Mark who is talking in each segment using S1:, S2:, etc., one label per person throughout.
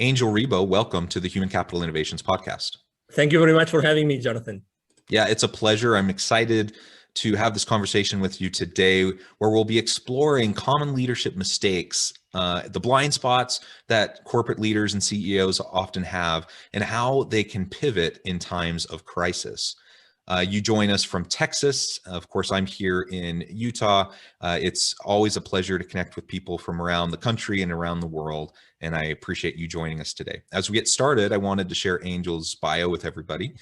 S1: Angel Rebo, welcome to the Human Capital Innovations Podcast.
S2: Thank you very much for having me, Jonathan.
S1: Yeah, it's a pleasure. I'm excited to have this conversation with you today, where we'll be exploring common leadership mistakes, the blind spots that corporate leaders and CEOs often have, and how they can pivot in times of crisis. You join us from Texas. Of course, I'm here in Utah. It's always a pleasure to connect with people from around the country and around the world, and I appreciate you joining us today. As we get started, I wanted to share Angel's bio with everybody.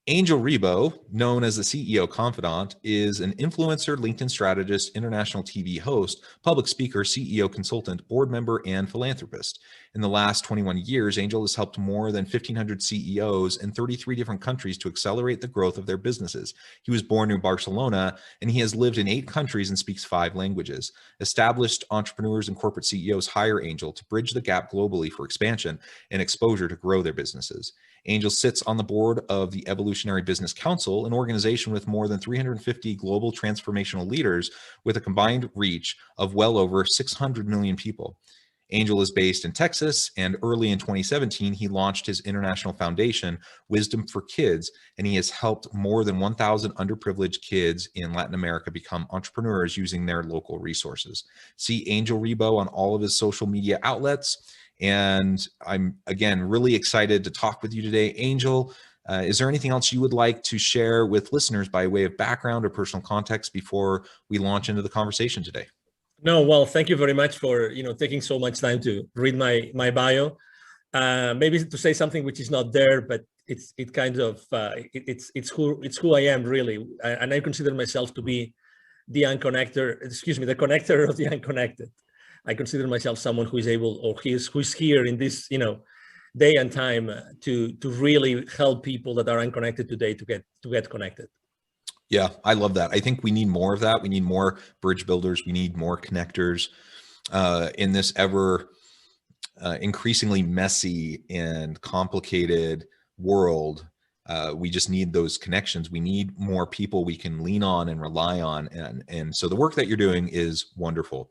S1: Angel Rebo, known as the CEO Confidant, is an influencer, LinkedIn strategist, international TV host, public speaker, CEO consultant, board member, and philanthropist. In the last 21 years, Angel has helped more than 1,500 CEOs in 33 different countries to accelerate the growth of their businesses. He was born in Barcelona, and he has lived in 8 countries and speaks 5 languages. Established entrepreneurs and corporate CEOs hire Angel to bridge the gap globally for expansion and exposure to grow their businesses. Angel sits on the board of the Evolutionary Business Council, an organization with more than 350 global transformational leaders with a combined reach of well over 600 million people. Angel is based in Texas, and early in 2017, he launched his international foundation, Wisdom for Kids, and he has helped more than 1,000 underprivileged kids in Latin America become entrepreneurs using their local resources. See Angel Rebo on all of his social media outlets. And I'm, again, really excited to talk with you today. Angel, is there anything else you would like to share with listeners by way of background or personal context before we launch into the conversation today?
S2: No, well, thank you very much for taking so much time to read my bio. Maybe to say something which is not there, but it's who I am really, and I consider myself to be the connector of the unconnected. I consider myself someone who is able, or who's here in this, day and time to really help people that are unconnected today to get connected.
S1: Yeah, I love that. I think we need more of that. We need more bridge builders. We need more connectors in this ever increasingly messy and complicated world. We just need those connections. We need more people we can lean on and rely on. And so the work that you're doing is wonderful.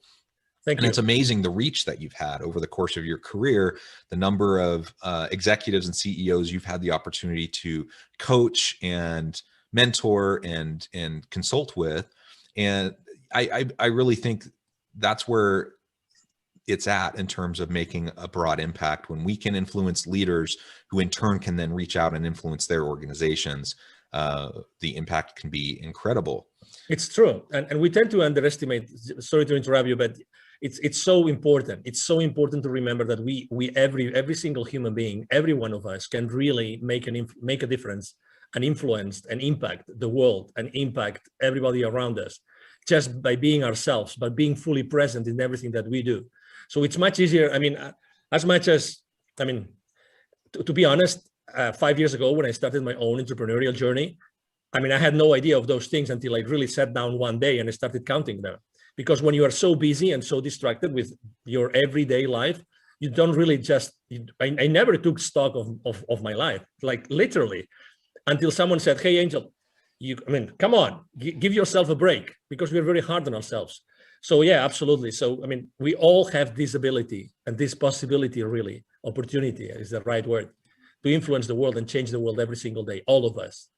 S2: Thank you.
S1: And it's amazing the reach that you've had over the course of your career, the number of executives and CEOs you've had the opportunity to coach and mentor and consult with. And I really think that's where it's at in terms of making a broad impact, when we can influence leaders who in turn can then reach out and influence their organizations. The impact can be incredible.
S2: It's true. And we tend to underestimate, sorry to interrupt you, but it's so important. It's so important to remember that every single human being, every one of us can really make a difference and influence and impact the world and impact everybody around us just by being ourselves, by being fully present in everything that we do. So it's much easier. To be honest, 5 years ago when I started my own entrepreneurial journey, I had no idea of those things until I really sat down one day and I started counting them. Because when you are so busy and so distracted with your everyday life, you don't really I never took stock of my life, like literally, until someone said, "Hey, Angel, come on, give yourself a break," because we're very hard on ourselves. So yeah, absolutely. So, we all have this ability and this possibility, really, opportunity is the right word, to influence the world and change the world every single day, all of us.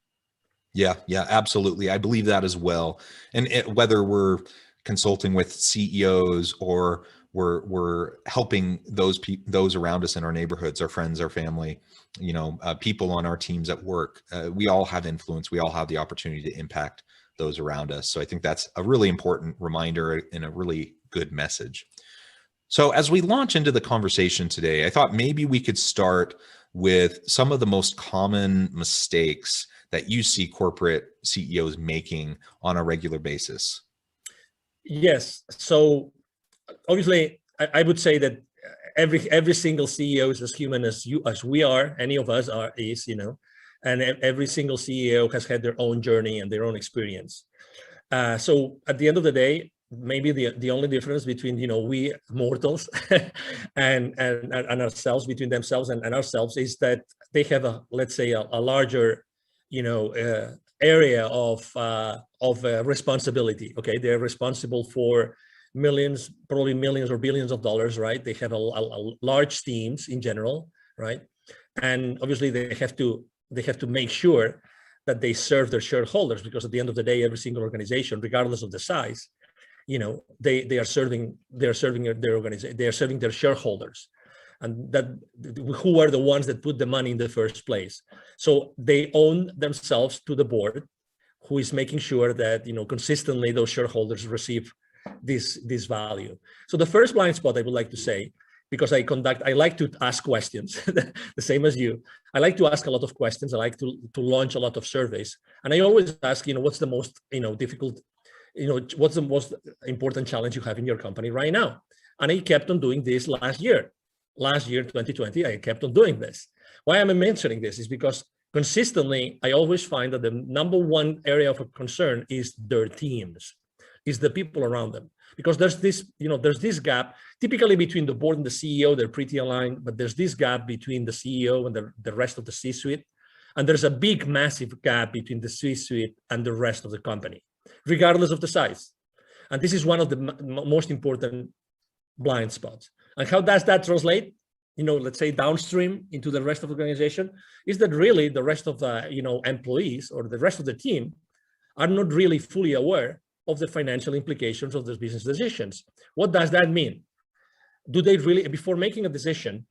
S1: Yeah, absolutely. I believe that as well. And whether we're consulting with CEOs or we're helping those around us in our neighborhoods, our friends, our family, people on our teams at work, we all have influence. We all have the opportunity to impact those around us. So I think that's a really important reminder and a really good message. So as we launch into the conversation today, I thought maybe we could start with some of the most common mistakes that you see corporate CEOs making on a regular basis.
S2: Yes. So obviously, I would say that every single CEO is as human as we are. Any of us is, and every single CEO has had their own journey and their own experience. So at the end of the day, maybe the only difference between we mortals and ourselves, between themselves and ourselves, is that they have a larger area of responsibility. Okay, they're responsible for millions, probably millions or billions of dollars, right? They have a large teams in general, right? And obviously they have to make sure that they serve their shareholders, because at the end of the day, every single organization, regardless of the size, they are serving their organization, they are serving their shareholders, and that who are the ones that put the money in the first place. So they own themselves to the board, who is making sure that consistently those shareholders receive this value. So the first blind spot I would like to say, because I like to ask questions, the same as you. I like to ask a lot of questions. I like to launch a lot of surveys, and I always ask, what's the most difficult, what's the most important challenge you have in your company right now? And I kept on doing this last year, 2020. I kept on doing this. Why am I mentioning this? Is because consistently, I always find that the number one area of concern is their teams, is the people around them. Because there's this gap, typically between the board and the CEO, they're pretty aligned, but there's this gap between the CEO and the rest of the C-suite. And there's a big, massive gap between the C-suite and the rest of the company, regardless of the size. And this is one of the most important blind spots. And how does that translate, let's say downstream into the rest of the organization? Is that really the rest of the, employees or the rest of the team are not really fully aware of the financial implications of those business decisions. What does that mean? Do they really, before making a decision,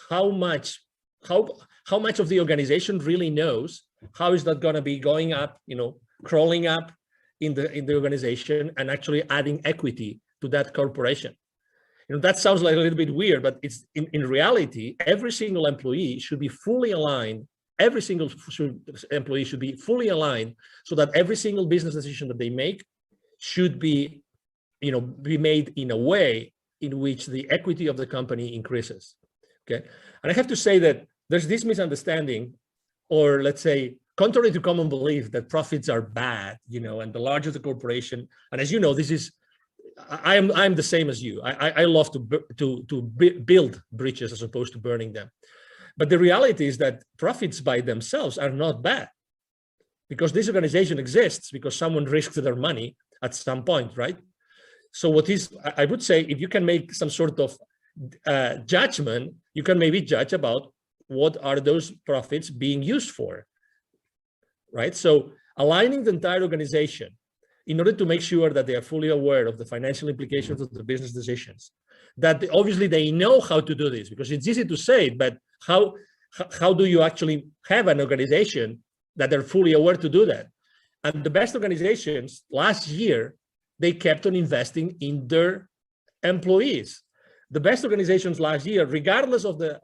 S2: how much of the organization really knows? How is that going to be going up, crawling up in the organization and actually adding equity to that corporation? That sounds like a little bit weird, but it's in reality, every single employee should be fully aligned. Every single employee should be fully aligned, so that every single business decision that they make should be made in a way in which the equity of the company increases. Okay. And I have to say that there's this misunderstanding, or let's say, contrary to common belief, that profits are bad, and the larger the corporation. And as you know, I'm the same as you. I love to build bridges as opposed to burning them. But the reality is that profits by themselves are not bad, because this organization exists because someone risked their money at some point, right? So I would say, if you can make some sort of judgment, you can maybe judge about what are those profits being used for, right? So aligning the entire organization in order to make sure that they are fully aware of the financial implications of the business decisions, that obviously they know how to do this, because it's easy to say it, but how do you actually have an organization that are fully aware to do that? And the best organizations last year, they kept on investing in their employees. The best organizations last year, regardless of the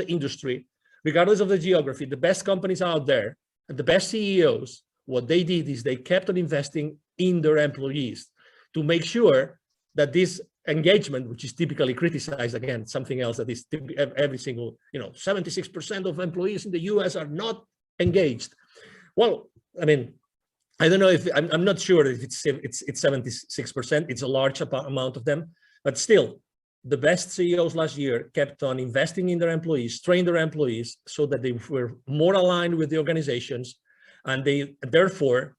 S2: industry, regardless of the geography, the best companies out there and the best CEOs, what they did is they kept on investing in their employees to make sure that this engagement, which is typically criticized, again, something else that is every single, 76% of employees in the US are not engaged. Well, I mean, I don't know if I'm not sure if it's 76%. It's a large amount of them, but still, the best CEOs last year kept on investing in their employees, trained their employees so that they were more aligned with the organizations, and they therefore,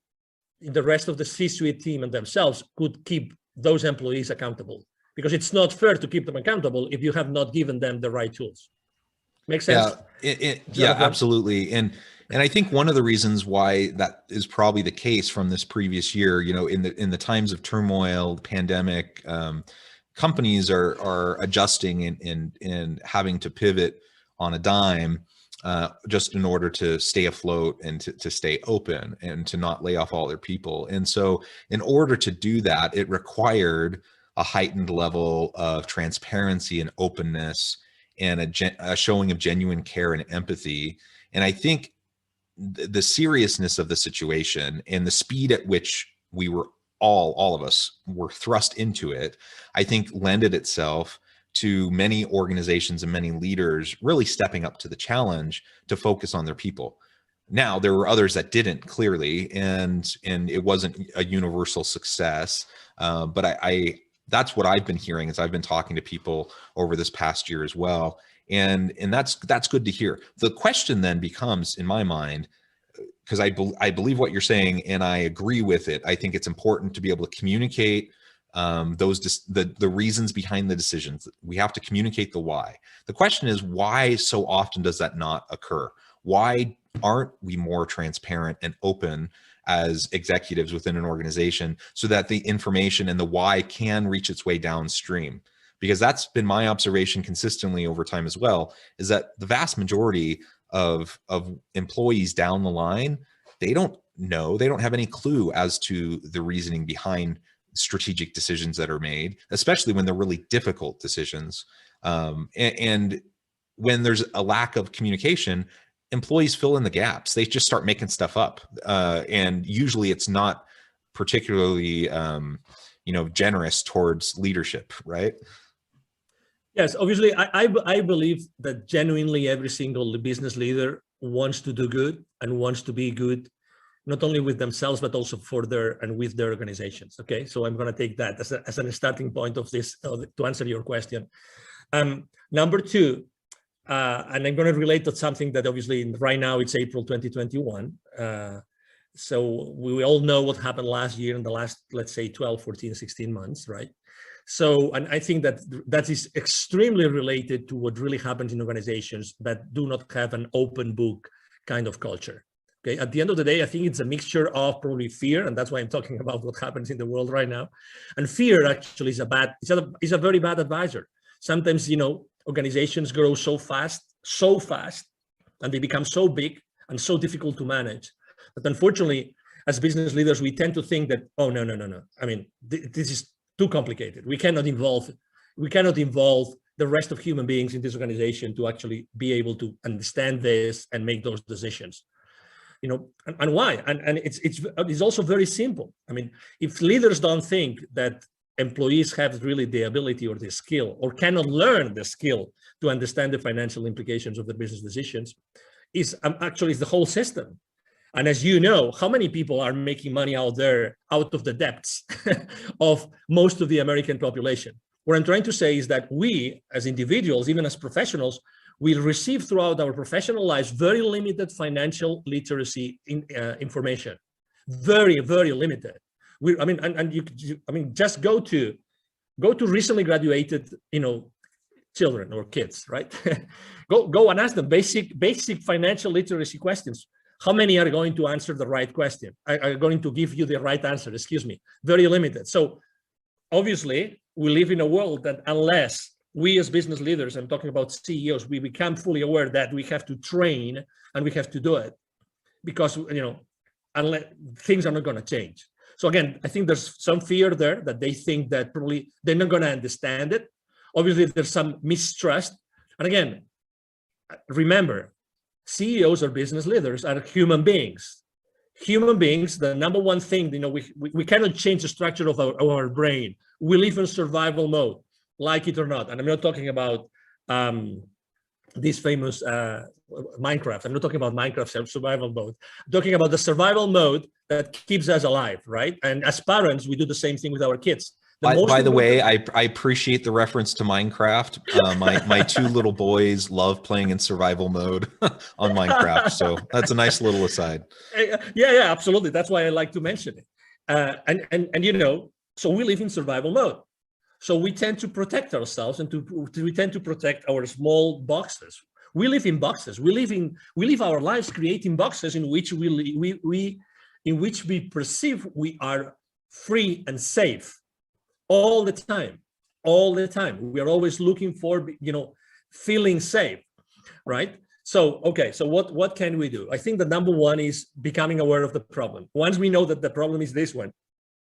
S2: the rest of the C-suite team and themselves could keep those employees accountable, because it's not fair to keep them accountable if you have not given them the right tools. Make sense?
S1: Yeah, absolutely. And I think one of the reasons why that is probably the case from this previous year, in the times of turmoil, the pandemic, companies are adjusting and having to pivot on a dime, just in order to stay afloat and to stay open and to not lay off all their people. And so in order to do that, it required a heightened level of transparency and openness and a showing of genuine care and empathy. And I think the seriousness of the situation and the speed at which we were all of us were thrust into it, I think lended itself to many organizations and many leaders really stepping up to the challenge to focus on their people. Now, there were others that didn't, clearly, and it wasn't a universal success. But that's what I've been hearing as I've been talking to people over this past year as well. And that's good to hear. The question then becomes, in my mind, because I believe what you're saying and I agree with it. I think it's important to be able to communicate the reasons behind the decisions. We have to communicate the why. The question is, why so often does that not occur? Why aren't we more transparent and open as executives within an organization so that the information and the why can reach its way downstream? Because that's been my observation consistently over time as well, is that the vast majority of employees down the line, they don't know, they don't have any clue as to the reasoning behind strategic decisions that are made, especially when they're really difficult decisions. And when there's a lack of communication, employees fill in the gaps. They just start making stuff up. And usually it's not particularly, generous towards leadership, right?
S2: Yes, obviously, I believe that genuinely every single business leader wants to do good and wants to be good, not only with themselves, but also for with their organizations. Okay, so I'm going to take that as a starting point of this to answer your question. Number two, and I'm going to relate to something that obviously right now it's April 2021. So we all know what happened last year in the last, let's say, 12, 14, 16 months, right? So, and I think that is extremely related to what really happens in organizations that do not have an open book kind of culture. Okay, at the end of the day, I think it's a mixture of probably fear, and that's why I'm talking about what happens in the world right now. And fear actually is a very bad advisor. Sometimes, organizations grow so fast, and they become so big and so difficult to manage. But unfortunately, as business leaders, we tend to think that, oh, no. I mean, this is too complicated. We cannot involve the rest of human beings in this organization to actually be able to understand this and make those decisions. And why? And it's also very simple. I mean, if leaders don't think that employees have really the ability or the skill or cannot learn the skill to understand the financial implications of the business decisions, is the whole system. And as you know, how many people are making money out there, out of the depths of most of the American population? What I'm trying to say is that we, as individuals, even as professionals, we receive throughout our professional lives very limited financial literacy information, very, very limited. Just go to recently graduated, children or kids, right? go and ask them basic financial literacy questions. How many are going to answer the right question? Are going to give you the right answer? Excuse me. Very limited. So obviously, we live in a world that unless we as business leaders, I'm talking about CEOs, we become fully aware that we have to train and we have to do it because, unless things are not going to change. So again, I think there's some fear there that they think that probably they're not going to understand it. Obviously, there's some mistrust. And again, remember, CEOs or business leaders are human beings. Human beings, the number one thing, we cannot change the structure of our brain. We live in survival mode, like it or not. And I'm not talking about this famous Minecraft. I'm not talking about Minecraft survival mode. I'm talking about the survival mode that keeps us alive, right? And as parents, we do the same thing with our kids.
S1: By the way, I appreciate the reference to Minecraft. My two little boys love playing in survival mode on Minecraft. So that's a nice little aside.
S2: Yeah, absolutely. That's why I like to mention it. So we live in survival mode. So we tend to protect ourselves and we tend to protect our small boxes. We live in boxes. We live our lives creating boxes in which we perceive we are free and safe. All the time. We are always looking for, feeling safe, right? So, okay, so what can we do? I think the number one is becoming aware of the problem. Once we know that the problem is this one,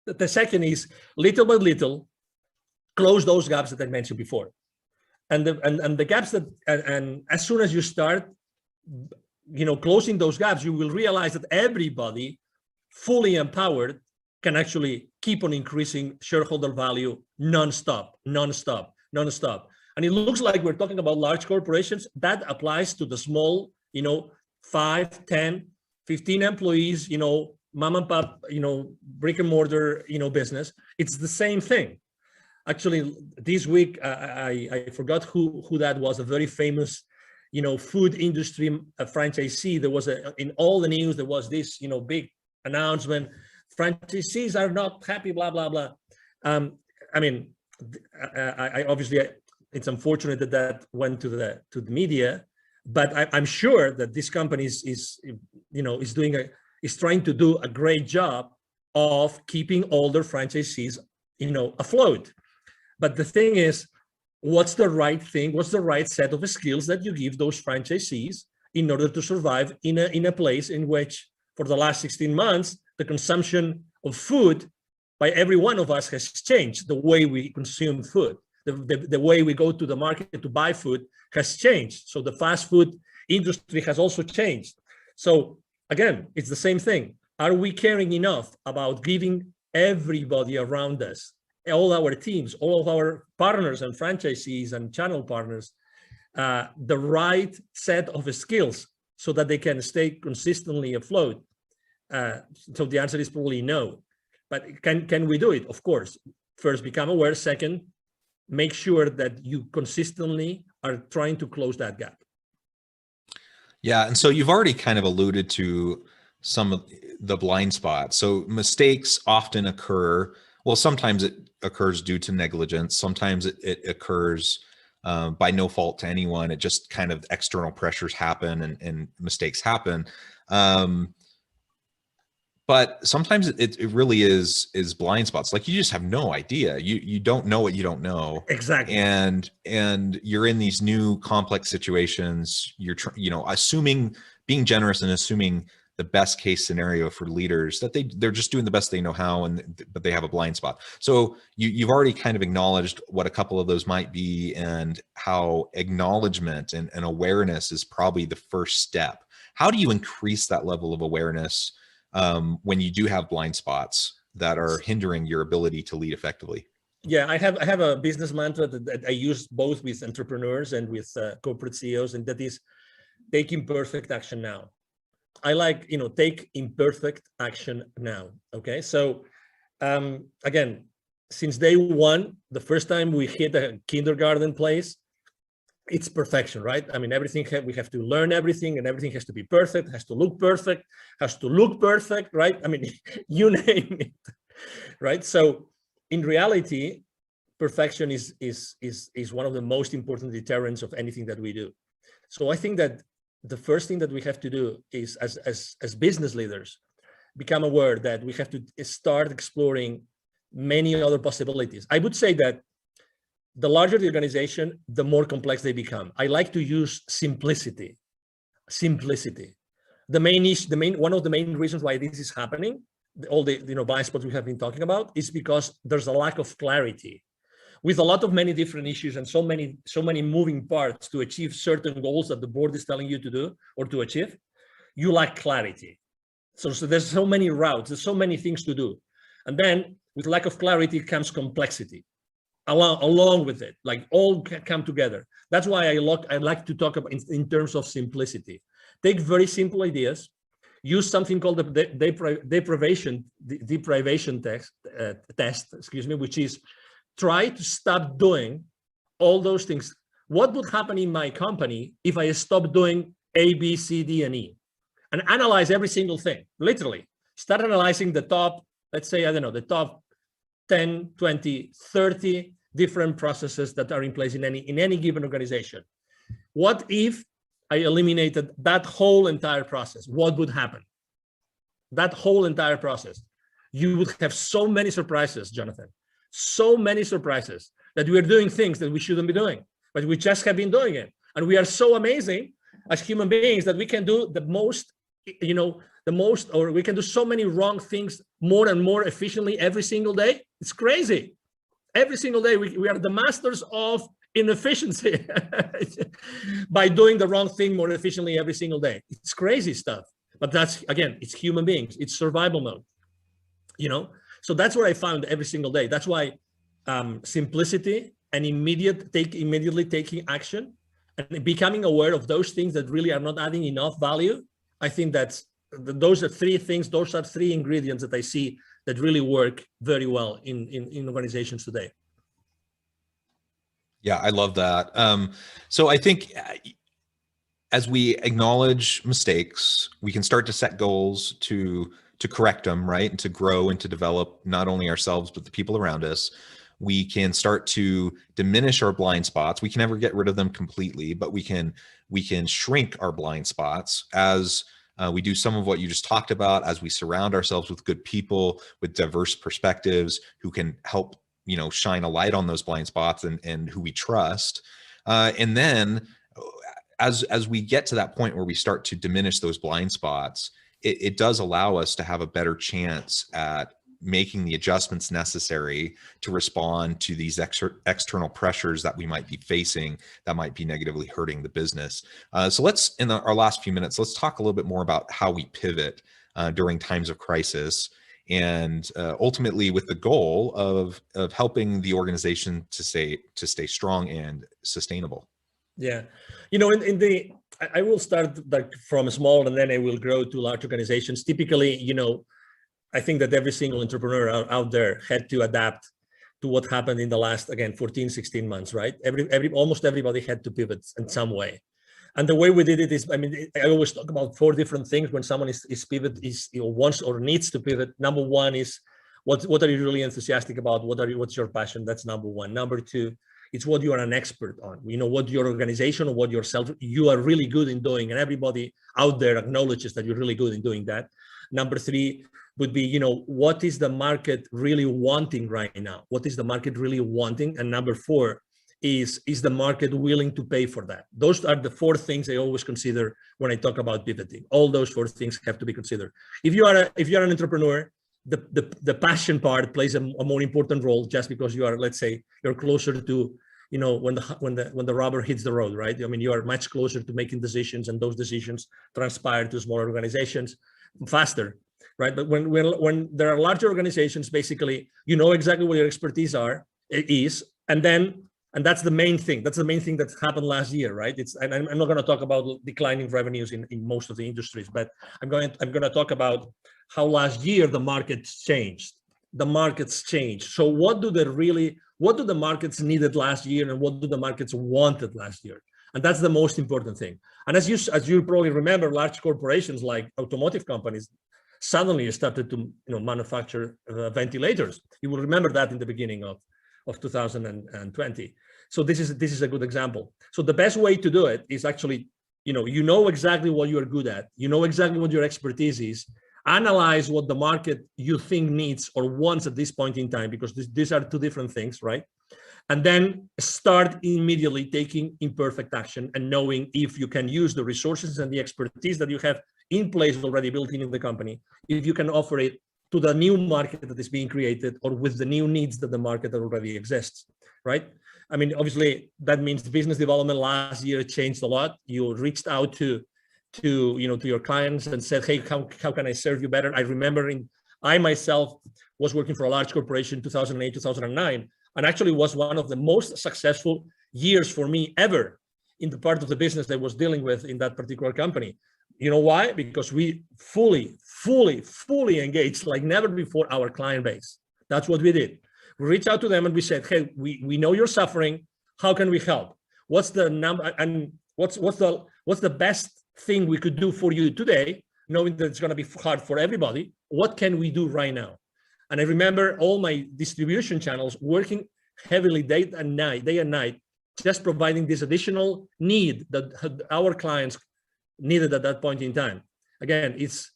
S2: the second is little by little, close those gaps that I mentioned before. And the gaps and as soon as you start, closing those gaps, you will realize that everybody fully empowered can actually keep on increasing shareholder value nonstop. And it looks like we're talking about large corporations. That applies to the small, 5, 10, 15 employees, mom and pop, brick and mortar, business. It's the same thing. Actually, this week, I forgot who that was, a very famous, food industry franchisee. There was in all the news, there was this, big announcement. Franchisees are not happy, blah, blah, blah. I mean, I obviously, it's unfortunate that that went to the media, but I'm sure that this company is trying to do a great job of keeping all their franchisees, afloat. But the thing is, what's the right thing? What's the right set of skills that you give those franchisees in order to survive in a place in which, for the last 16 months, the consumption of food by every one of us has changed. The way we consume food, the way we go to the market to buy food has changed. So the fast food industry has also changed. So again, it's the same thing. Are we caring enough about giving everybody around us, all our teams, all of our partners and franchisees and channel partners, the right set of skills so that they can stay consistently afloat? So the answer is probably no. But can we do it? Of course. First, become aware. Second, make sure that you consistently are trying to close that gap.
S1: Yeah, and so you've already kind of alluded to some of the blind spots. So mistakes often occur. Well, sometimes it occurs due to negligence. Sometimes it occurs by no fault to anyone. It just kind of external pressures happen and mistakes happen. But sometimes it really is blind spots. Like, you just have no idea. You don't know what you don't know.
S2: Exactly.
S1: And you're in these new complex situations. You're being generous and assuming the best case scenario for leaders, that they're just doing the best they know how, but they have a blind spot. So you've already kind of acknowledged what a couple of those might be, and how acknowledgement and awareness is probably the first step. How do you increase that level of awareness when you do have blind spots that are hindering your ability to lead effectively?
S2: Yeah, I have a business mantra that I use both with entrepreneurs and with corporate CEOs, and that is take imperfect action now. I like, take imperfect action now. Okay. So again, since day one, the first time we hit a kindergarten place, it's perfection, right? I mean, we have to learn everything, and everything has to be perfect, has to look perfect, right? I mean, you name it, right? So in reality, perfection is one of the most important deterrents of anything that we do. So I think that the first thing that we have to do is, as business leaders, become aware that we have to start exploring many other possibilities. I would say that the larger the organization, the more complex they become. I like to use simplicity. One of the main reasons why this is happening, all the blind spots we have been talking about, is because there's a lack of clarity. With a lot of many different issues and so many moving parts to achieve certain goals that the board is telling you to do or to achieve, you lack clarity. So there's so many routes, there's so many things to do. And then with lack of clarity comes complexity along with it, like all come together. That's why I like to talk about in terms of simplicity. Take very simple ideas, use something called the deprivation test, which is try to stop doing all those things. What would happen in my company if I stopped doing A, B, C, D, and E? And analyze every single thing, literally. Start analyzing the top, let's say, I don't know, the top 10, 20, 30 different processes that are in place in any given organization. What if I eliminated that whole entire process? What would happen? That whole entire process. You would have so many surprises, Jonathan. So many surprises that we are doing things that we shouldn't be doing, but we just have been doing it. And we are so amazing as human beings that we can do the most, or we can do so many wrong things more and more efficiently every single day. It's crazy. Every single day, we are the masters of inefficiency by doing the wrong thing more efficiently every single day. It's crazy stuff. But that's, again, it's human beings. It's survival mode, So that's what I found every single day. That's why simplicity and immediately taking action and becoming aware of those things that really are not adding enough value. I think those are three things. Those are three ingredients that I see that really work very well in organizations today.
S1: Yeah, I love that. So I think as we acknowledge mistakes, we can start to set goals to correct them, right? And to grow and to develop not only ourselves, but the people around us. We can start to diminish our blind spots. We can never get rid of them completely, but we can shrink our blind spots as we do some of what you just talked about, as we surround ourselves with good people, with diverse perspectives who can help, shine a light on those blind spots and who we trust. And then as we get to that point where we start to diminish those blind spots, it does allow us to have a better chance at making the adjustments necessary to respond to these external pressures that we might be facing that might be negatively hurting the business. So let's, in our last few minutes, let's talk a little bit more about how we pivot during times of crisis, and ultimately with the goal of helping the organization to stay strong and sustainable.
S2: Yeah, I will start like from small, and then I will grow to large organizations. Typically, I think that every single entrepreneur out there had to adapt to what happened in the last, again, 14, 16 months, right? Almost everybody had to pivot in some way. And the way we did it is, I always talk about 4 different things when someone is pivot, wants or needs to pivot. Number 1 is what are you really enthusiastic about? What's your passion? That's number 1. Number 2, it's what you are an expert on. What your organization or what yourself, you are really good in doing, and everybody out there acknowledges that you're really good in doing that. Number 3 would be, what is the market really wanting right now? What is the market really wanting? And number 4 is the market willing to pay for that? Those are the 4 things I always consider when I talk about pivoting. All those 4 things have to be considered. If you are an entrepreneur, the passion part plays a more important role, just because you are, let's say, you're closer to, when the rubber hits the road, right? You are much closer to making decisions, and those decisions transpire to smaller organizations faster, right? But when there are larger organizations, basically, exactly what your expertise is, and that's the main thing. That's the main thing that happened last year, right? And I'm not going to talk about declining revenues in most of the industries, but I'm going to talk about how last year the markets changed. The markets changed. So what do the markets needed last year, and what do the markets wanted last year? And that's the most important thing. And as you probably remember, large corporations like automotive companies suddenly started to manufacture ventilators. You will remember that in the beginning of 2020. So this is a good example. So the best way to do it is actually, exactly what you're good at. Exactly what your expertise is. Analyze what the market you think needs or wants at this point in time, because these are 2 different things, right? And then start immediately taking imperfect action and knowing if you can use the resources and the expertise that you have in place already built in the company, if you can offer it to the new market that is being created, or with the new needs that the market already exists, right? Obviously, that means business development last year changed a lot. You reached out to your clients and said, hey, how can I serve you better? I remember I myself was working for a large corporation 2008, 2009, and actually was one of the most successful years for me ever in the part of the business that I was dealing with in that particular company. You know why? Because we fully engaged like never before our client base. That's what we did. We reached out to them and we said, hey, we know you're suffering. How can we help? What's the number, and what's the best thing we could do for you today, knowing that it's going to be hard for everybody? What can we do right now? And I remember all my distribution channels working heavily day and night, just providing this additional need that our clients needed at that point in time. Again, it's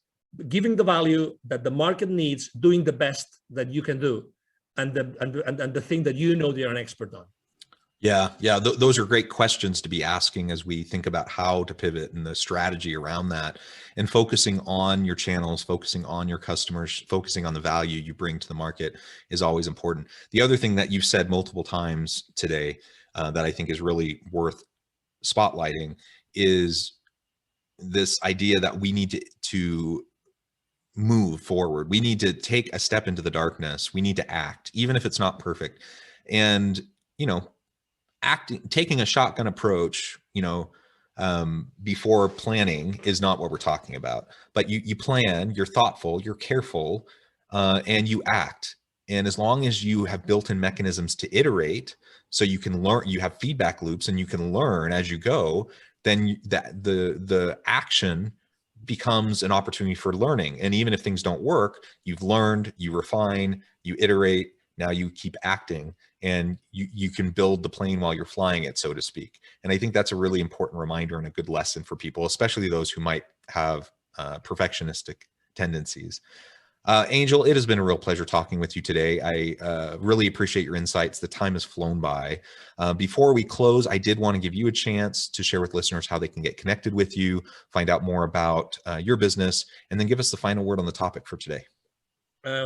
S2: giving the value that the market needs, doing the best that you can do, and the thing that you're an expert on.
S1: Yeah. Those are great questions to be asking as we think about how to pivot and the strategy around that, and focusing on your channels, focusing on your customers, focusing on the value you bring to the market is always important. The other thing that you've said multiple times today that I think is really worth spotlighting is this idea that we need to move forward. We need to take a step into the darkness. We need to act, even if it's not perfect. And, taking a shotgun approach, before planning is not what we're talking about. But you plan, you're thoughtful, you're careful, and you act. And as long as you have built-in mechanisms to iterate, so you can learn, you have feedback loops and you can learn as you go, then the action becomes an opportunity for learning. And even if things don't work, you've learned, you refine, you iterate, now you keep acting, and you can build the plane while you're flying it, so to speak. And I think that's a really important reminder and a good lesson for people, especially those who might have perfectionistic tendencies. Angel, it has been a real pleasure talking with you today. I really appreciate your insights. The time has flown by. Before we close, I did want to give you a chance to share with listeners how they can get connected with you, find out more about your business, and then give us the final word on the topic for today.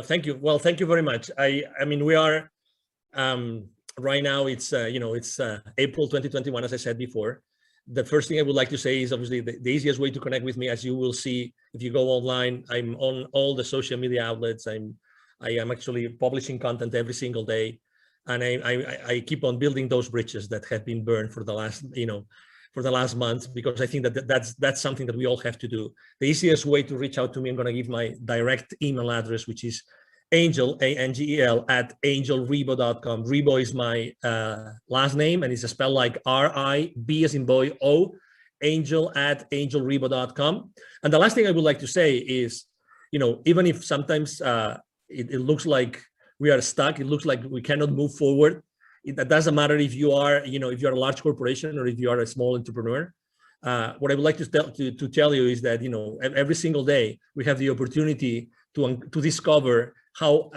S2: Thank you. Well, thank you very much. I mean, we are right now. It's it's April 2021, as I said before. The first thing I would like to say is obviously the easiest way to connect with me, as you will see if you go online. I'm on all the social media outlets. I am actually publishing content every single day, and I keep on building those bridges that have been burned for the last for the last month, because I think that that's something that we all have to do. The easiest way to reach out to me, I'm going to give my direct email address, which is Angel, ANGEL, @angelrebo.com. Rebo is my last name, and it's spelled like R-I-B as in boy, O, Angel @angelrebo.com. And the last thing I would like to say is, even if sometimes it looks like we are stuck, it looks like we cannot move forward. It doesn't matter if you are, if you're a large corporation or if you are a small entrepreneur. What I would like to tell you is that, every single day we have the opportunity to discover how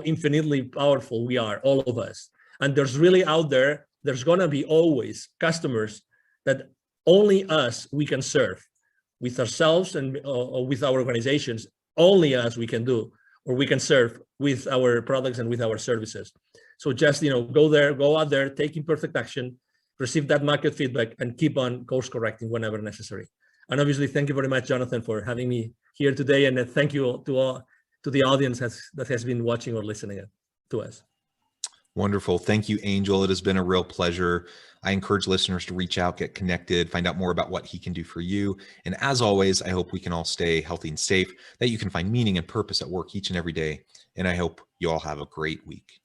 S2: infinitely powerful we are, all of us. And there's really out there, there's gonna be always customers that only us we can serve with ourselves and or with our organizations. Only us we can do, or we can serve with our products and with our services. So just go out there, take imperfect action, receive that market feedback, and keep on course correcting whenever necessary. And obviously, thank you very much, Jonathan, for having me here today. And thank you to the audience that has been watching or listening to us.
S1: Wonderful. Thank you, Angel. It has been a real pleasure. I encourage listeners to reach out, get connected, find out more about what he can do for you. And as always, I hope we can all stay healthy and safe, that you can find meaning and purpose at work each and every day. And I hope you all have a great week.